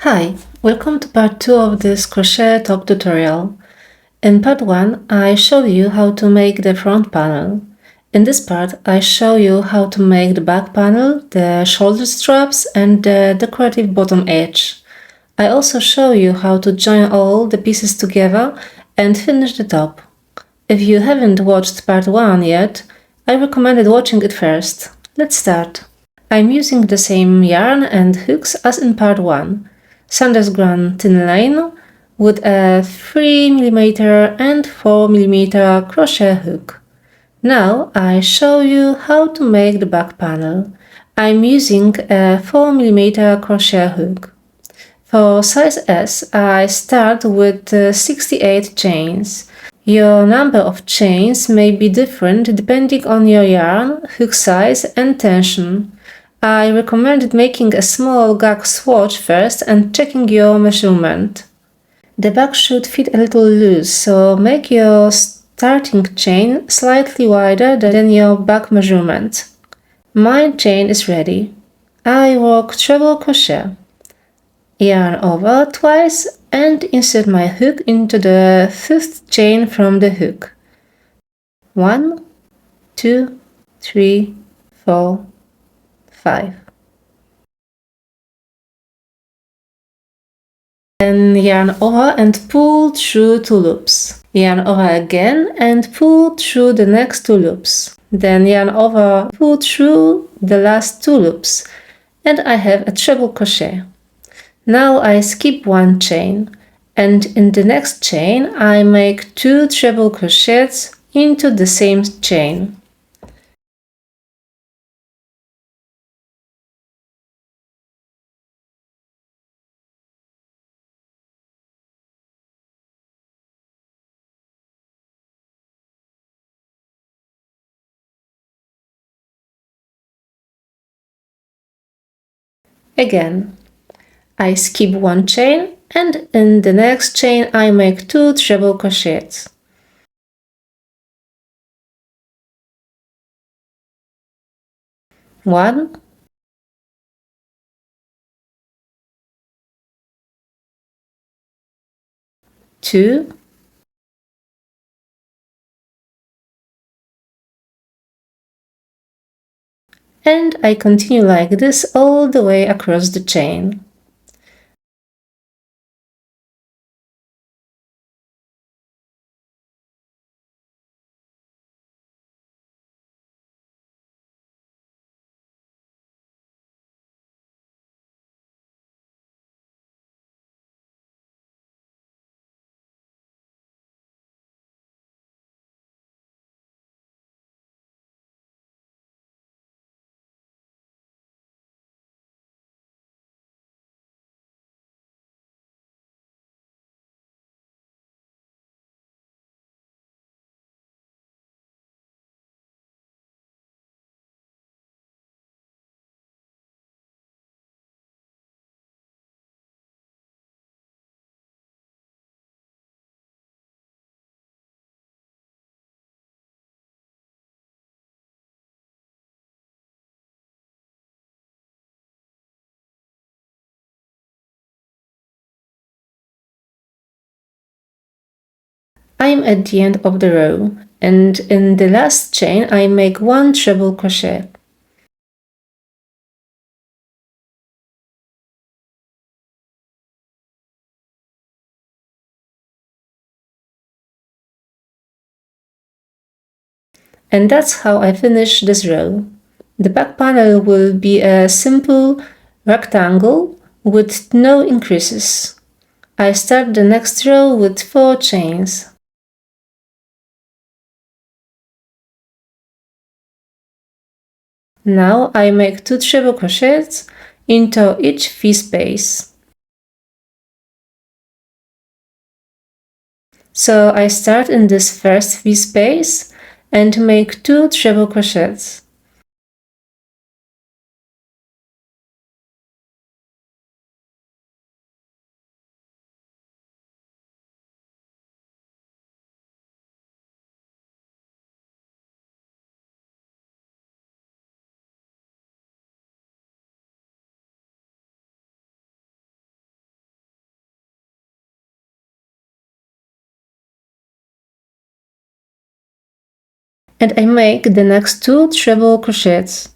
Hi, welcome to part 2 of this crochet top tutorial. In part 1, I show you how to make the front panel. In this part, I show you how to make the back panel, the shoulder straps and the decorative bottom edge. I also show you how to join all the pieces together and finish the top. If you haven't watched part 1 yet, I recommend watching it first. Let's start. I'm using the same yarn and hooks as in part 1. Sandnes Garn Tynn line with a 3mm and 4mm crochet hook. Now I show you how to make the back panel. I'm using a 4mm crochet hook. For size S, I start with 68 chains. Your number of chains may be different depending on your yarn, hook size and tension. I recommend making a small gag swatch first and checking your measurement. The back should fit a little loose, so make your starting chain slightly wider than your back measurement. My chain is ready. I work treble crochet. Yarn over twice and insert my hook into the fifth chain from the hook. 1, 2, 3, 4, 5. Then yarn over and pull through 2 loops. Yarn over again and pull through the next 2 loops. Then yarn over, pull through the last 2 loops. And I have a treble crochet. Now I skip one chain, and in the next chain I make 2 treble crochets into the same chain. Again, I skip one chain, and in the next chain I make 2 treble crochets. One, two, and I continue like this all the way across the chain. I'm at the end of the row, and in the last chain I make 1 treble crochet. And that's how I finish this row. The back panel will be a simple rectangle with no increases. I start the next row with 4 chains. Now I make 2 treble crochets into each V-space. So I start in this first V-space and make 2 treble crochets. And I make the next 2 treble crochets.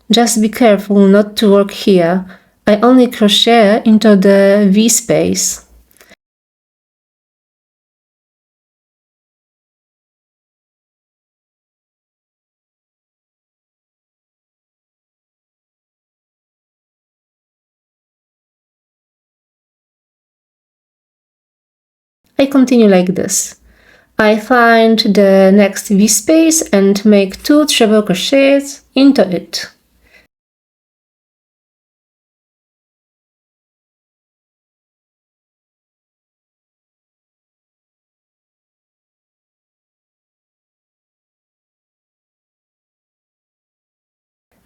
Just be careful not to work here. I only crochet into the V space. I continue like this. I find the next V space and make 2 treble crochets into it.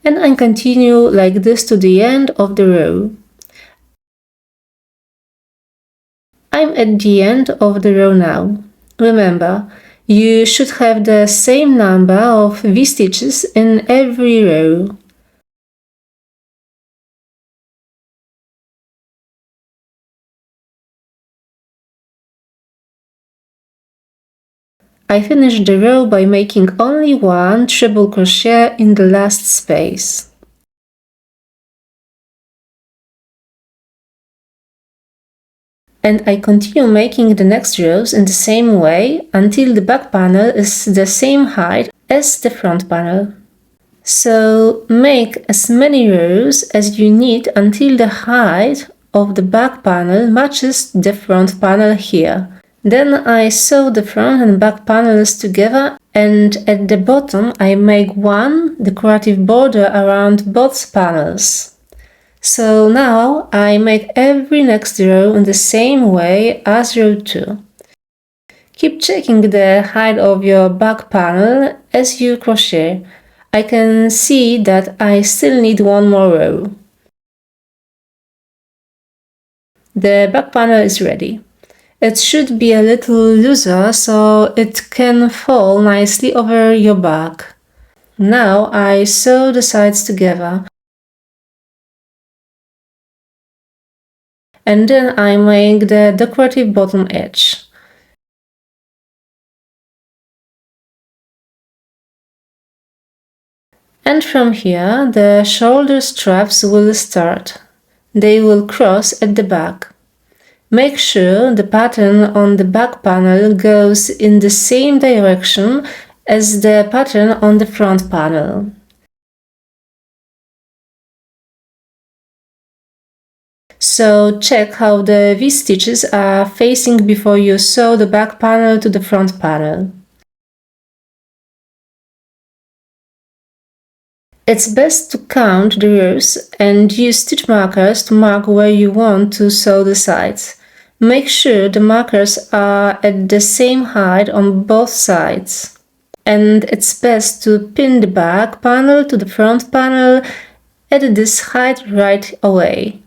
And I continue like this to the end of the row. I'm at the end of the row now. Remember, you should have the same number of V-stitches in every row. I finished the row by making only 1 treble crochet in the last space. And I continue making the next rows in the same way until the back panel is the same height as the front panel. So make as many rows as you need until the height of the back panel matches the front panel here. Then I sew the front and back panels together, and at the bottom I make 1 decorative border around both panels. So now I make every next row in the same way as row 2. Keep checking the height of your back panel as you crochet. I can see that I still need 1 more row. The back panel is ready. It should be a little looser so it can fall nicely over your back. Now I sew the sides together. And then I make the decorative bottom edge. And from here the shoulder straps will start. They will cross at the back. Make sure the pattern on the back panel goes in the same direction as the pattern on the front panel. So check how the V-stitches are facing before you sew the back panel to the front panel. It's best to count the rows and use stitch markers to mark where you want to sew the sides. Make sure the markers are at the same height on both sides. And it's best to pin the back panel to the front panel at this height right away.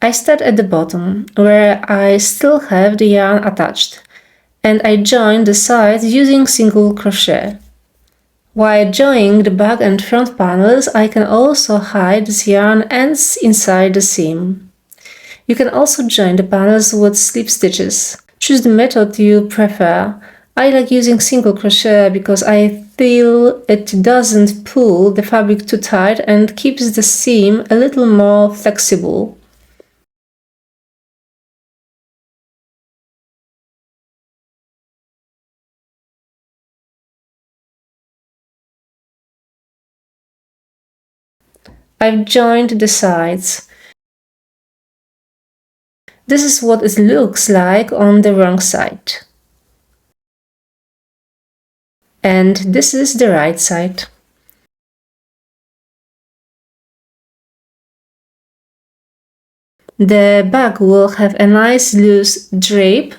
I start at the bottom, where I still have the yarn attached, and I join the sides using single crochet. While joining the back and front panels, I can also hide the yarn ends inside the seam. You can also join the panels with slip stitches. Choose the method you prefer. I like using single crochet because I feel it doesn't pull the fabric too tight and keeps the seam a little more flexible. I've joined the sides. This is what it looks like on the wrong side. And this is the right side. The back will have a nice loose drape.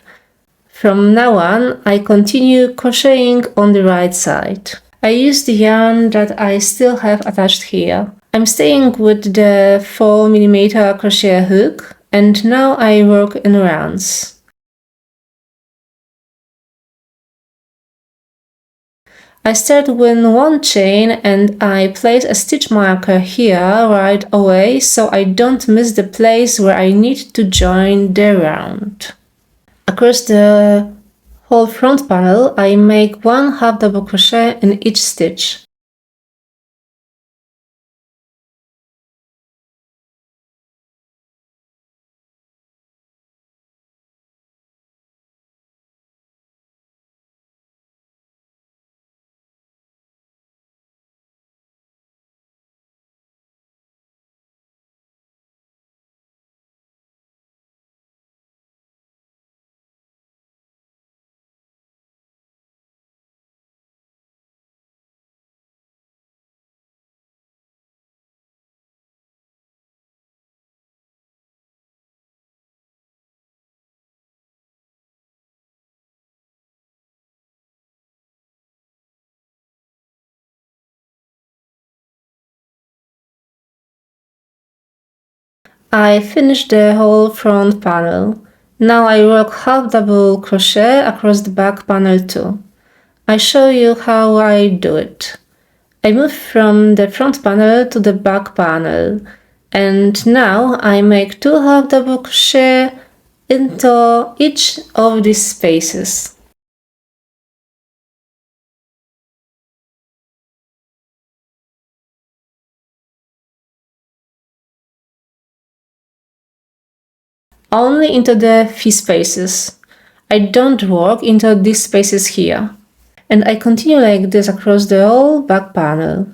From now on, I continue crocheting on the right side. I used the yarn that I still have attached here. I'm staying with the 4mm crochet hook, and now I work in rounds. I start with one chain and I place a stitch marker here right away so I don't miss the place where I need to join the round. Across the whole front panel I make one half double crochet in each stitch. I finished the whole front panel. Now I work half double crochet across the back panel too. I show you how I do it. I move from the front panel to the back panel, and now I make 2 half double crochet into each of these spaces. Only into the V spaces. I don't work into these spaces here. And I continue like this across the whole back panel.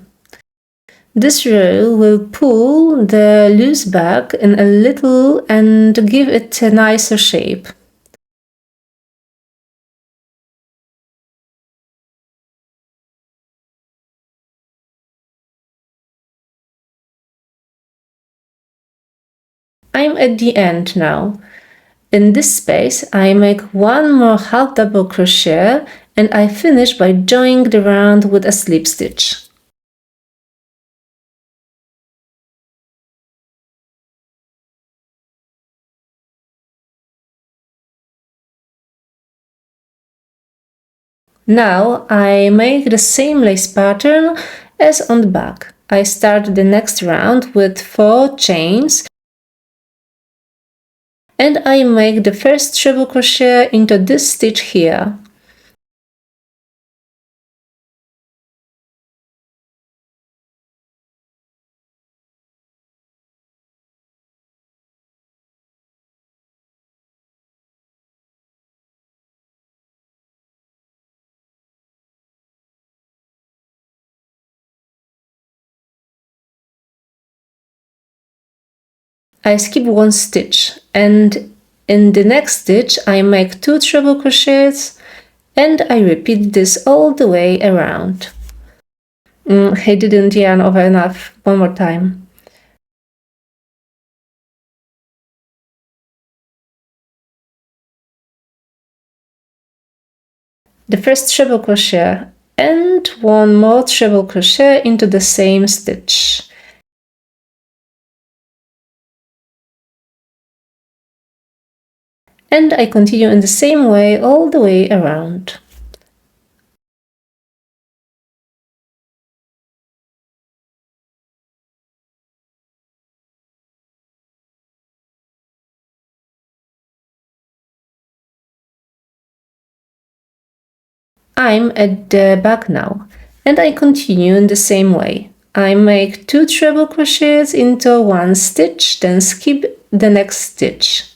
This row will pull the loose back in a little and give it a nicer shape. I'm at the end now. In this space, I make one more half double crochet and I finish by joining the round with a slip stitch. Now I make the same lace pattern as on the back. I start the next round with 4 chains and I make the first treble crochet into this stitch here. I skip one stitch and in the next stitch I make 2 treble crochets and I repeat this all the way around. I didn't yarn over enough. One more time. The first treble crochet and one more treble crochet into the same stitch. And I continue in the same way all the way around. I'm at the back now, and I continue in the same way. I make 2 treble crochets into one stitch, then skip the next stitch.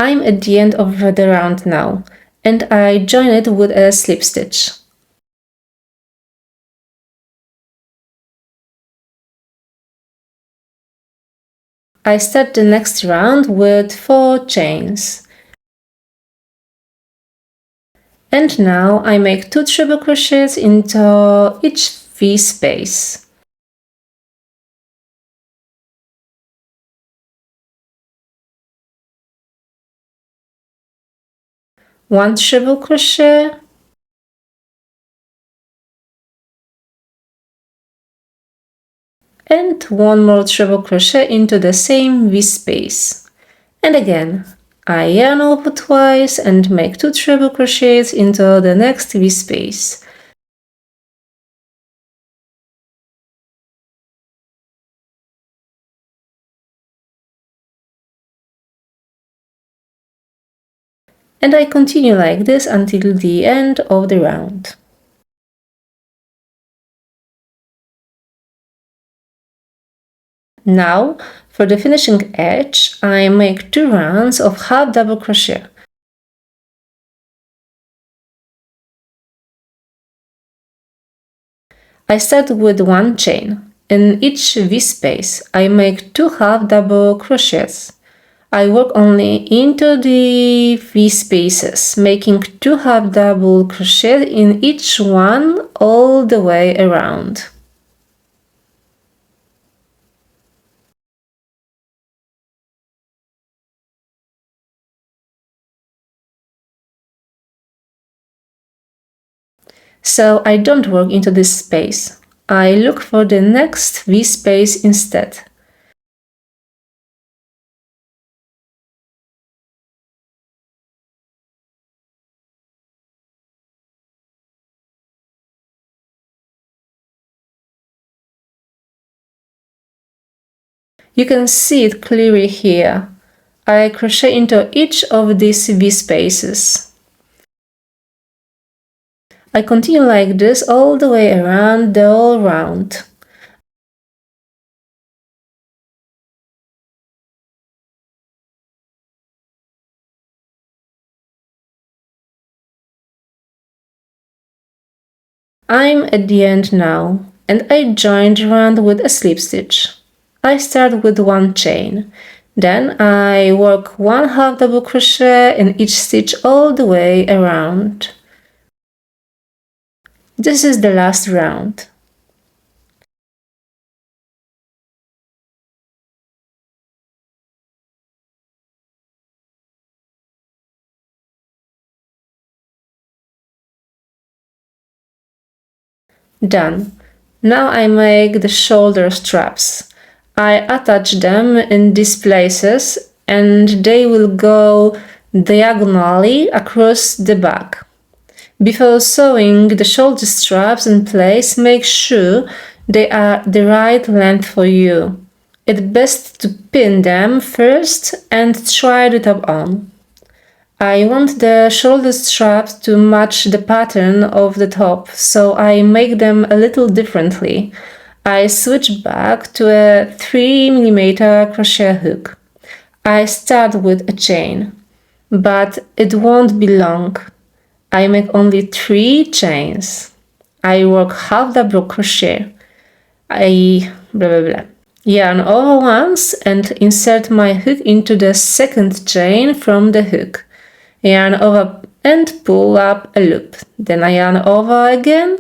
I'm at the end of the round now, and I join it with a slip stitch. I start the next round with 4 chains. And now I make 2 treble crochets into each V space. One treble crochet, and one more treble crochet into the same V space. And again, I yarn over twice and make 2 treble crochets into the next V space. And I continue like this until the end of the round. Now, for the finishing edge, I make 2 rounds of half double crochet. I start with 1 chain. In each V space, I make 2 half double crochets. I work only into the V spaces, making 2 half double crochet in each one all the way around. So I don't work into this space. I look for the next V space instead. You can see it clearly here. I crochet into each of these V spaces. I continue like this all the way around the whole round. I'm at the end now, and I join the round with a slip stitch. I start with 1 chain. Then I work 1 half double crochet in each stitch all the way around. This is the last round. Done. Now I make the shoulder straps. I attach them in these places and they will go diagonally across the back. Before sewing the shoulder straps in place, make sure they are the right length for you. It's best to pin them first and try the top on. I want the shoulder straps to match the pattern of the top, so I make them a little differently. I switch back to a 3mm crochet hook. I start with a chain, but it won't be long. I make only 3 chains. I work half double crochet. I yarn over once and insert my hook into the second chain from the hook. Yarn over and pull up a loop. Then I yarn over again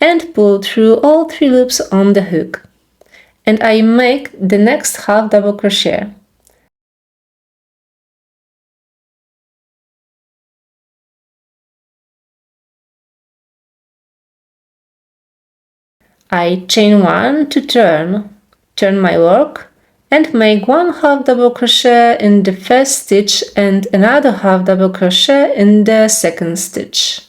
and pull through all 3 loops on the hook. And I make the next half double crochet. I chain 1 to turn my work, and make 1 half double crochet in the first stitch and another half double crochet in the second stitch.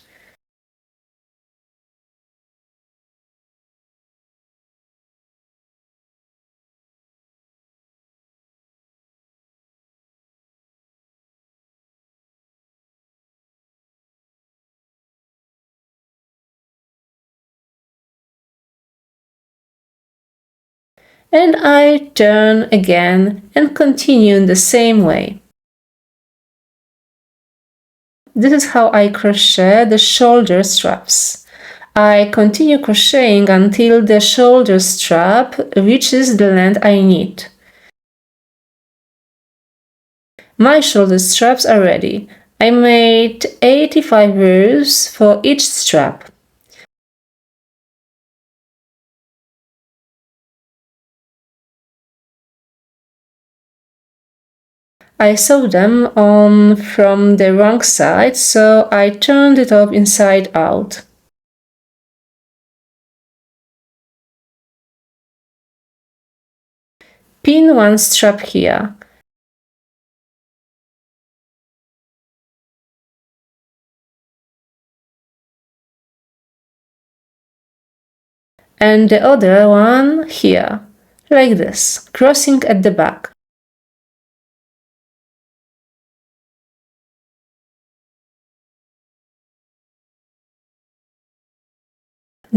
And I turn again and continue in the same way. This is how I crochet the shoulder straps. I continue crocheting until the shoulder strap reaches the length I need. My shoulder straps are ready. I made 85 rows for each strap. I sewed them on from the wrong side, so I turned it up inside out. Pin one strap here. And the other one here, like this, crossing at the back.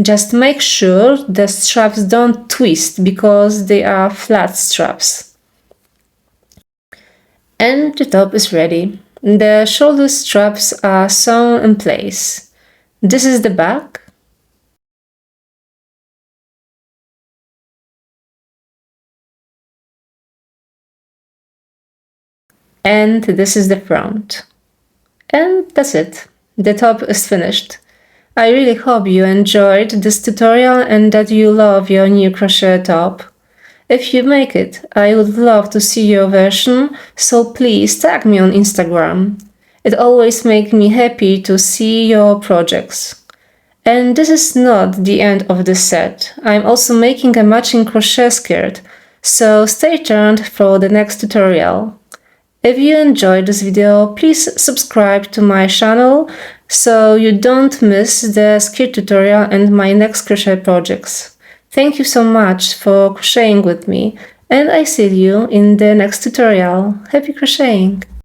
Just make sure the straps don't twist because they are flat straps. And the top is ready. The shoulder straps are sewn in place. This is the back. And this is the front. And that's it. The top is finished. I really hope you enjoyed this tutorial and that you love your new crochet top. If you make it, I would love to see your version, so please tag me on Instagram. It always makes me happy to see your projects. And this is not the end of the set. I'm also making a matching crochet skirt, so stay tuned for the next tutorial. If you enjoyed this video, please subscribe to my channel so you don't miss the skirt tutorial and my next crochet projects. Thank you so much for crocheting with me, and I see you in the next tutorial. Happy crocheting!